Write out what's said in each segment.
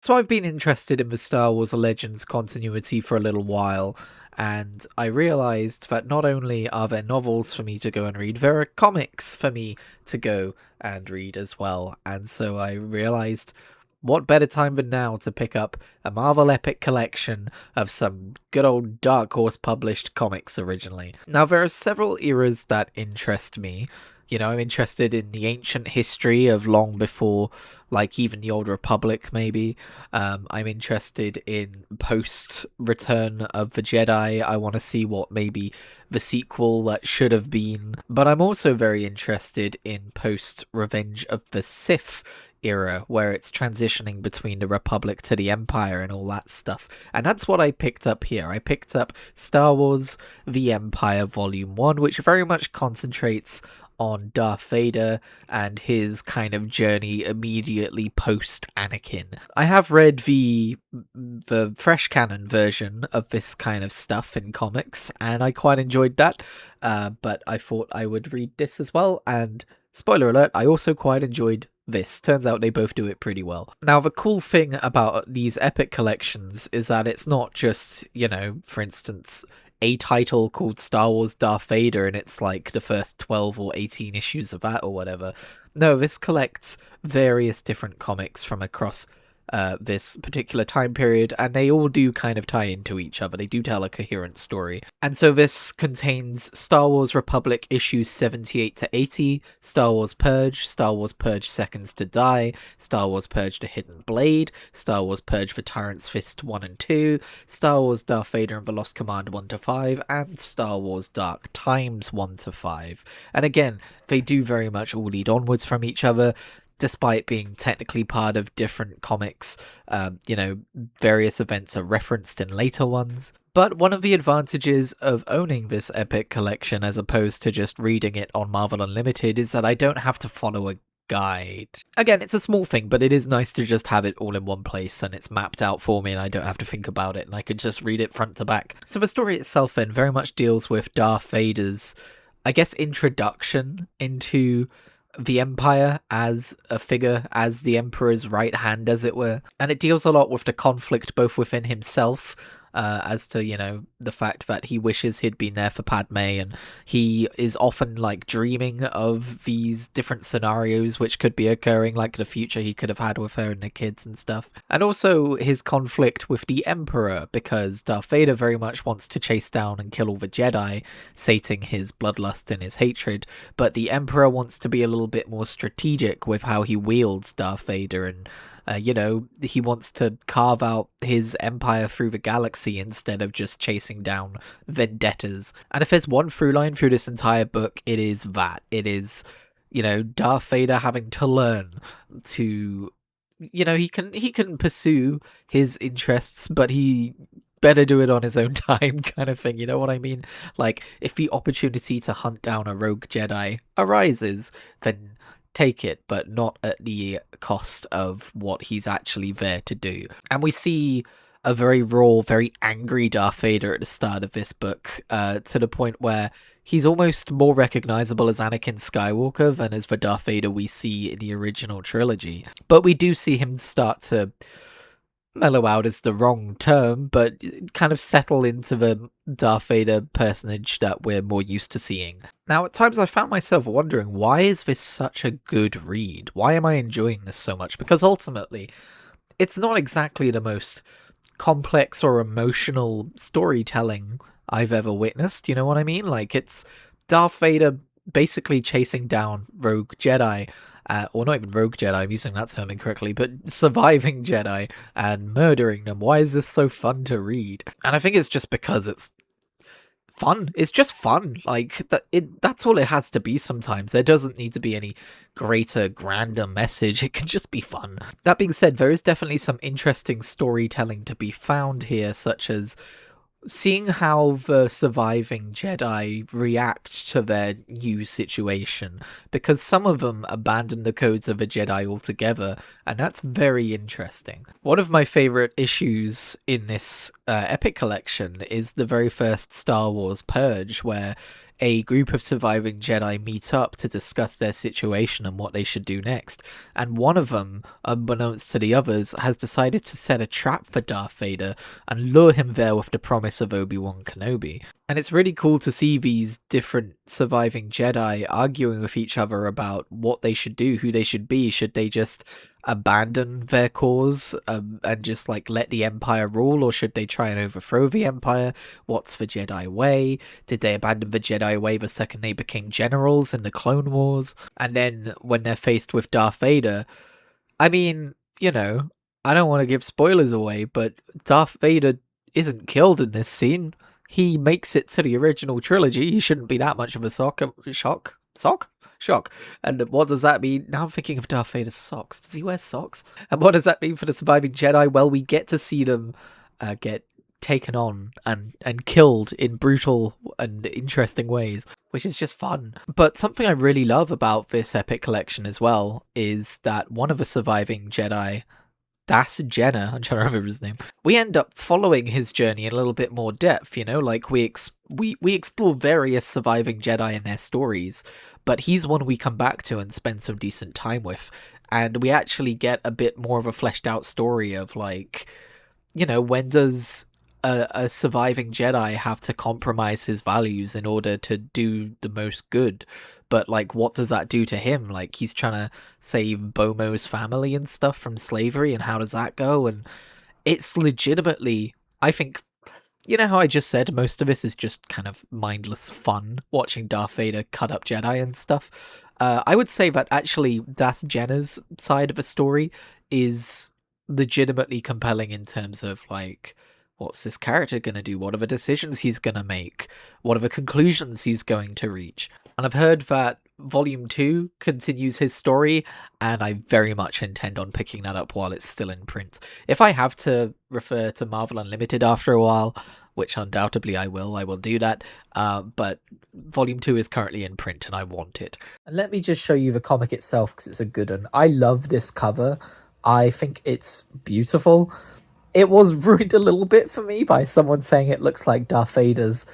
So I've been interested in the Star Wars Legends continuity for a little while, and I realized that not only are there novels for me to go and read, there are comics for me to go and read as well. And so I realized what better time than now to pick up a Marvel Epic collection of some good old Dark Horse published comics originally. Now, there are several eras that interest me. I'm interested in the ancient history of long before, like, even the Old Republic, maybe. I'm interested in post Return of the Jedi. I want to see what maybe the sequel that should have been. But I'm also very interested in post Revenge of the Sith era, where it's transitioning between the Republic to the Empire and all that stuff. And that's what I picked up here. I picked up Star Wars The Empire Volume 1, which very much concentrates on Darth Vader and his kind of journey immediately post Anakin. I have read the fresh canon version of this kind of stuff in comics, and I quite enjoyed that. But I thought I would read this as well, and spoiler alert, I also quite enjoyed this. Turns out they both do it pretty well. Now, the cool thing about these epic collections is that it's not just, for instance, a title called Star Wars Darth Vader and it's like the first 12 or 18 issues of that or whatever. No, this collects various different comics from across this particular time period, and they all do kind of tie into each other. They do tell a coherent story. And so this contains Star Wars Republic issues 78 to 80, Star Wars Purge Seconds to Die, Star Wars Purge The Hidden Blade, Star Wars Purge The Tyrant's Fist 1 and 2, Star Wars Darth Vader and the Lost Command 1 to 5, and Star Wars Dark Times 1 to 5. And again, they do very much all lead onwards from each other, despite being technically part of different comics. Various events are referenced in later ones. But one of the advantages of owning this epic collection as opposed to just reading it on Marvel Unlimited is that I don't have to follow a guide. Again, it's a small thing, but it is nice to just have it all in one place and it's mapped out for me and I don't have to think about it and I could just read it front to back. So the story itself then very much deals with Darth Vader's, I guess, introduction into the Empire as a figure, as the Emperor's right hand, as it were. And it deals a lot with the conflict both within himself, as to, the fact that he wishes he'd been there for Padme, and he is often, dreaming of these different scenarios which could be occurring, like the future he could have had with her and the kids and stuff. And also his conflict with the Emperor, because Darth Vader very much wants to chase down and kill all the Jedi, sating his bloodlust and his hatred, but the Emperor wants to be a little bit more strategic with how he wields Darth Vader, and he wants to carve out his empire through the galaxy instead of just chasing down vendettas. And if there's one through line through this entire book, it is that. It is, Darth Vader having to learn to, he can pursue his interests, but he better do it on his own time, kind of thing, you know what I mean? Like, if the opportunity to hunt down a rogue Jedi arises, then take it, but not at the cost of what he's actually there to do. And we see a very raw, very angry Darth Vader at the start of this book, to the point where he's almost more recognizable as Anakin Skywalker than as the Darth Vader we see in the original trilogy. But we do see him start to mellow out is the wrong term, but kind of settle into the Darth Vader personage that we're more used to seeing. Now, at times I found myself wondering, why is this such a good read? Why am I enjoying this so much? Because ultimately, it's not exactly the most complex or emotional storytelling I've ever witnessed, you know what I mean? Like, it's Darth Vader basically chasing down rogue Jedi, or not even rogue Jedi, I'm using that term incorrectly, but surviving Jedi and murdering them. Why is this so fun to read? And I think it's just because it's fun. It's just fun. Like, that's all it has to be sometimes. There doesn't need to be any greater, grander message. It can just be fun. That being said, there is definitely some interesting storytelling to be found here, such as seeing how the surviving Jedi react to their new situation, because some of them abandon the codes of a Jedi altogether, and that's very interesting. One of my favourite issues in this epic collection is the very first Star Wars Purge, where a group of surviving Jedi meet up to discuss their situation and what they should do next. And one of them, unbeknownst to the others, has decided to set a trap for Darth Vader and lure him there with the promise of Obi-Wan Kenobi. And it's really cool to see these different surviving Jedi arguing with each other about what they should do, who they should be. Should they just abandon their cause and just like let the Empire rule, or should they try and overthrow the Empire? What's the Jedi way? Did they abandon the Jedi way the second they became generals in the Clone Wars? And then when they're faced with Darth Vader, I mean, you know, I don't want to give spoilers away, but Darth Vader isn't killed in this scene. He makes it to the original trilogy. He shouldn't be that much of a shock. And what does that mean? Now I'm thinking of Darth Vader's socks. Does he wear socks? And what does that mean for the surviving Jedi? Well, we get to see them get taken on and killed in brutal and interesting ways, which is just fun. But something I really love about this epic collection as well is that one of the surviving Jedi, Das Jenner, I'm trying to remember his name, we end up following his journey in a little bit more depth, you know, like we explore various surviving Jedi and their stories, but he's one we come back to and spend some decent time with, and we actually get a bit more of a fleshed out story of, like, you know, when does a surviving Jedi have to compromise his values in order to do the most good? But, like, what does that do to him? Like, he's trying to save Bomo's family and stuff from slavery, and how does that go? And it's legitimately, I think, you know how I just said most of this is just kind of mindless fun, watching Darth Vader cut up Jedi and stuff? I would say that actually Das Jenner's side of the story is legitimately compelling in terms of, like, what's this character going to do? What are the decisions he's going to make? What are the conclusions he's going to reach? And I've heard that Volume 2 continues his story, and I very much intend on picking that up while it's still in print. If I have to refer to Marvel Unlimited after a while, which undoubtedly I will do that, but Volume 2 is currently in print, and I want it. And let me just show you the comic itself, because it's a good one. I love this cover. I think it's beautiful. It was ruined a little bit for me by someone saying it looks like Darth Vader's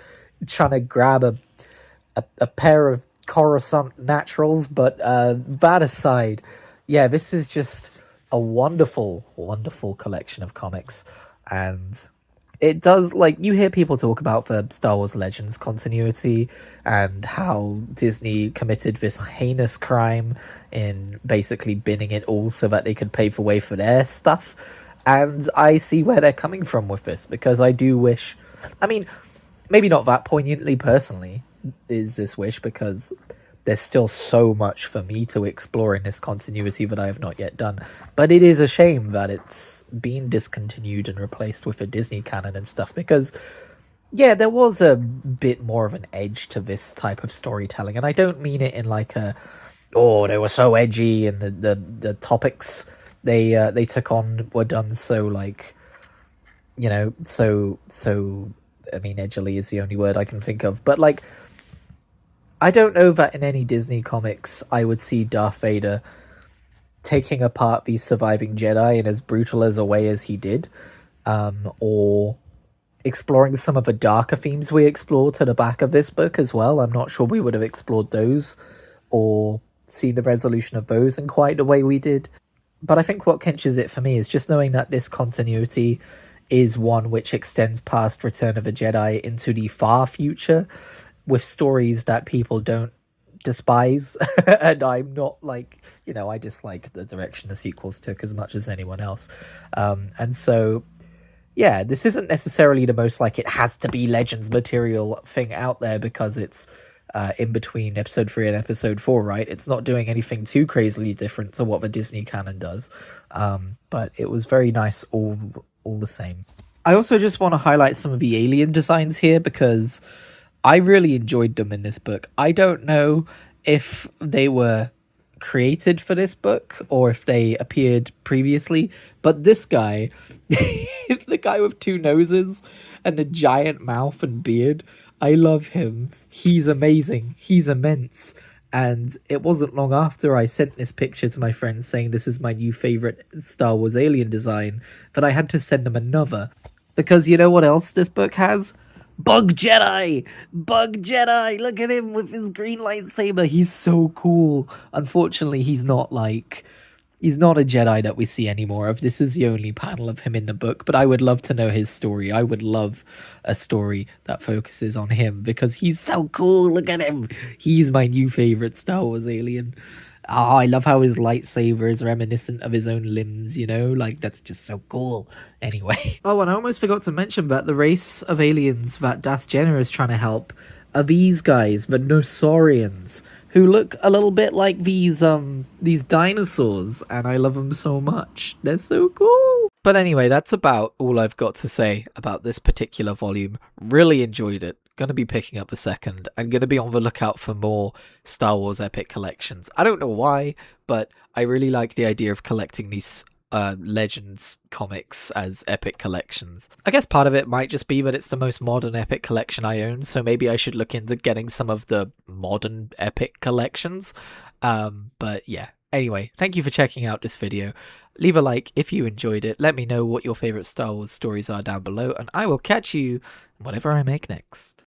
trying to grab a pair of Coruscant naturals, but that aside, yeah, this is just a wonderful, wonderful collection of comics, and it does, like, you hear people talk about the Star Wars Legends continuity and how Disney committed this heinous crime in basically binning it all so that they could pave the way for their stuff, and I see where they're coming from with this, because I do wish, I mean, maybe not that poignantly personally is this wish, because there's still so much for me to explore in this continuity that I have not yet done, but it is a shame that it's been discontinued and replaced with a Disney canon and stuff, because yeah, there was a bit more of an edge to this type of storytelling, and I don't mean it in like a, oh, they were so edgy and the topics they took on were done so, like, you know, so I mean, edgily is the only word I can think of, but, like, I don't know that in any Disney comics I would see Darth Vader taking apart these surviving Jedi in as brutal as a way as he did, or exploring some of the darker themes we explore to the back of this book as well. I'm not sure we would have explored those or seen the resolution of those in quite the way we did. But I think what clinches it for me is just knowing that this continuity is one which extends past Return of the Jedi into the far future, with stories that people don't despise, and I'm not, like, you know, I dislike the direction the sequels took as much as anyone else, and so, yeah, this isn't necessarily the most, like, it has to be Legends material thing out there, because it's in between episode 3 and episode 4, right? It's not doing anything too crazily different to what the Disney canon does, but it was very nice all the same. I also just want to highlight some of the alien designs here, because I really enjoyed them in this book. I don't know if they were created for this book or if they appeared previously, but this guy, the guy with 2 noses and a giant mouth and beard, I love him. He's amazing. He's immense. And it wasn't long after I sent this picture to my friends saying this is my new favorite Star Wars alien design that I had to send them another. Because you know what else this book has? Bug Jedi! Bug Jedi! Look at him with his green lightsaber. He's so cool. Unfortunately, he's not a Jedi that we see anymore of. This is the only panel of him in the book, but I would love to know his story. I would love a story that focuses on him because he's so cool. Look at him. He's my new favorite Star Wars alien. Oh, I love how his lightsaber is reminiscent of his own limbs, you know? Like, that's just so cool. Anyway. Oh, and I almost forgot to mention that the race of aliens that Das Jenner is trying to help are these guys, the Nosorians, who look a little bit like these dinosaurs, and I love them so much. They're so cool. But anyway, that's about all I've got to say about this particular volume. Really enjoyed it. Gonna be picking up the second. I'm gonna be on the lookout for more Star Wars Epic collections. I don't know why, but I really like the idea of collecting these Legends comics as epic collections. I guess part of it might just be that it's the most modern epic collection I own, so maybe I should look into getting some of the modern epic collections. But yeah. Anyway, thank you for checking out this video. Leave a like if you enjoyed it. Let me know what your favorite Star Wars stories are down below, and I will catch you whatever I make next.